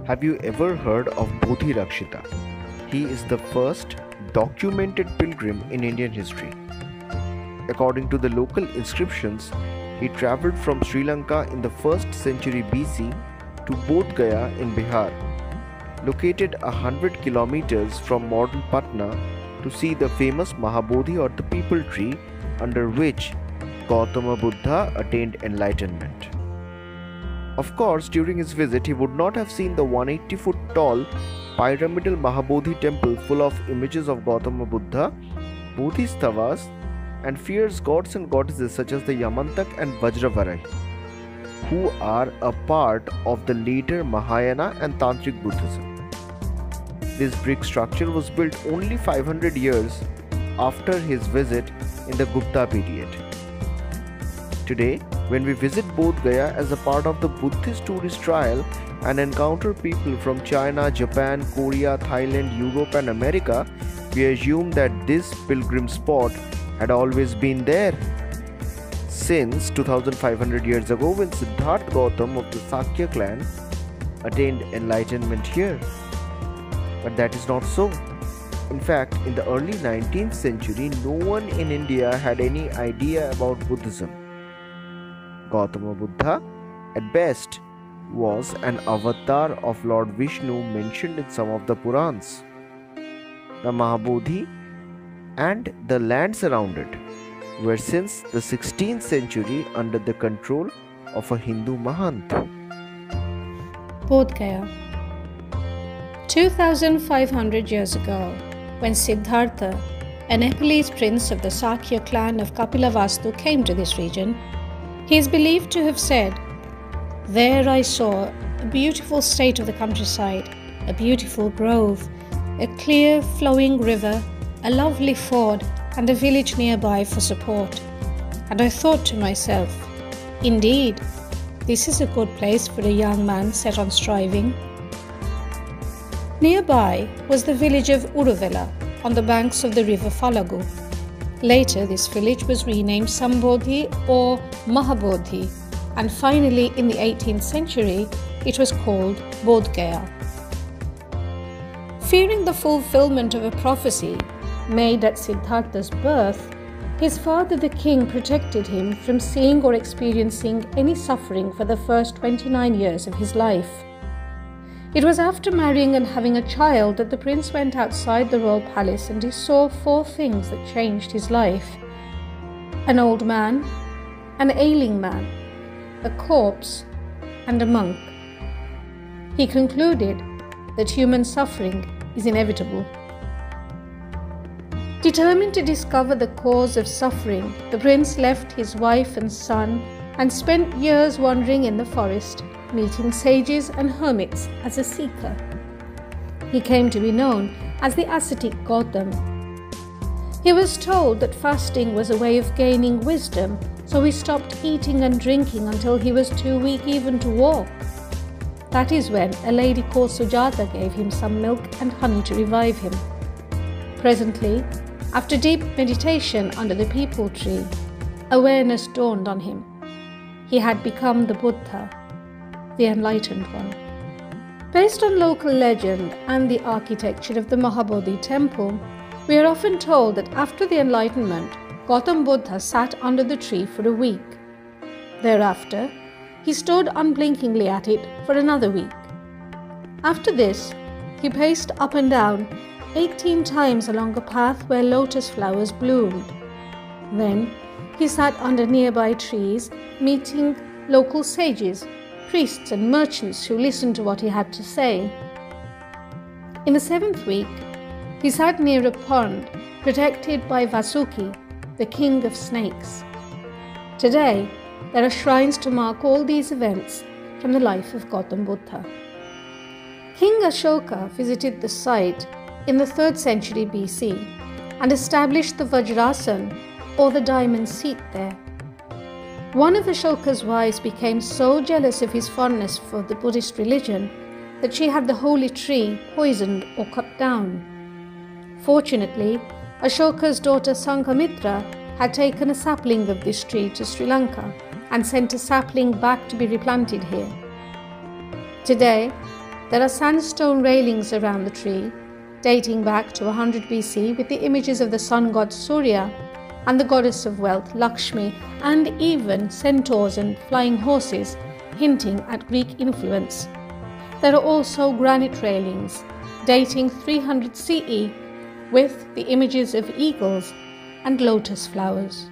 Have you ever heard of Bodhi Rakshita? He is the first documented pilgrim in Indian history. According to the local inscriptions, he travelled from Sri Lanka in the 1st century BC to Bodh Gaya in Bihar, located 100 kilometers from modern Patna, to see the famous Mahabodhi or the people tree under which Gautama Buddha attained enlightenment. Of course, during his visit, he would not have seen the 180-foot tall pyramidal Mahabodhi temple full of images of Gautama Buddha, Bodhisattvas, and fierce gods and goddesses such as the Yamantak and Vajravarahi, who are a part of the later Mahayana and Tantric Buddhism. This brick structure was built only 500 years after his visit in the Gupta period. Today, when we visit Bodh Gaya as a part of the Buddhist tourist trail and encounter people from China, Japan, Korea, Thailand, Europe and America, we assume that this pilgrim spot had always been there since 2500 years ago, when Siddhartha Gautam of the Sakya clan attained enlightenment here. But that is not so. In fact, in the early 19th century, no one in India had any idea about Buddhism. Gautama Buddha, at best, was an avatar of Lord Vishnu mentioned in some of the Purans. The Mahabodhi and the lands around it were since the 16th century under the control of a Hindu Mahant. Bodh Gaya. 2500 years ago, when Siddhartha, a Nepalese prince of the Sakya clan of Kapilavastu, came to this region, he is believed to have said, "There I saw a beautiful state of the countryside, a beautiful grove, a clear flowing river, a lovely ford, and a village nearby for support. And I thought to myself, indeed, this is a good place for a young man set on striving." Nearby was the village of Uruvela on the banks of the river Falagu. Later, this village was renamed Sambodhi or Mahabodhi, and finally in the 18th century, it was called Bodh Gaya. Fearing the fulfillment of a prophecy made at Siddhartha's birth, his father the king protected him from seeing or experiencing any suffering for the first 29 years of his life. It was after marrying and having a child that the prince went outside the royal palace and he saw 4 things that changed his life: an old man, an ailing man, a corpse, and a monk. He concluded that human suffering is inevitable. Determined to discover the cause of suffering, the prince left his wife and son and spent years wandering in the forest, meeting sages and hermits as a seeker. He came to be known as the ascetic Gautam. He was told that fasting was a way of gaining wisdom, so he stopped eating and drinking until he was too weak even to walk. That is when a lady called Sujata gave him some milk and honey to revive him. Presently, after deep meditation under the peepal tree, awareness dawned on him. He had become the Buddha, the enlightened one. Based on local legend and the architecture of the Mahabodhi Temple, we are often told that after the Enlightenment, Gautama Buddha sat under the tree for a week. Thereafter, he stood unblinkingly at it for another week. After this, he paced up and down 18 times along a path where lotus flowers bloomed. Then, he sat under nearby trees, meeting local sages, priests and merchants who listened to what he had to say. In the 7th week, he sat near a pond protected by Vasuki, the king of snakes. Today, there are shrines to mark all these events from the life of Gautama Buddha. King Ashoka visited the site in the 3rd century BC and established the Vajrasan or the diamond seat there. One of Ashoka's wives became so jealous of his fondness for the Buddhist religion that she had the holy tree poisoned or cut down. Fortunately, Ashoka's daughter Sankamitra had taken a sapling of this tree to Sri Lanka and sent a sapling back to be replanted here. Today, There are sandstone railings around the tree, dating back to 100 BC, with the images of the sun god Surya and the goddess of wealth Lakshmi, and even centaurs and flying horses, hinting at Greek influence. There are also granite railings dating 300 CE with the images of eagles and lotus flowers.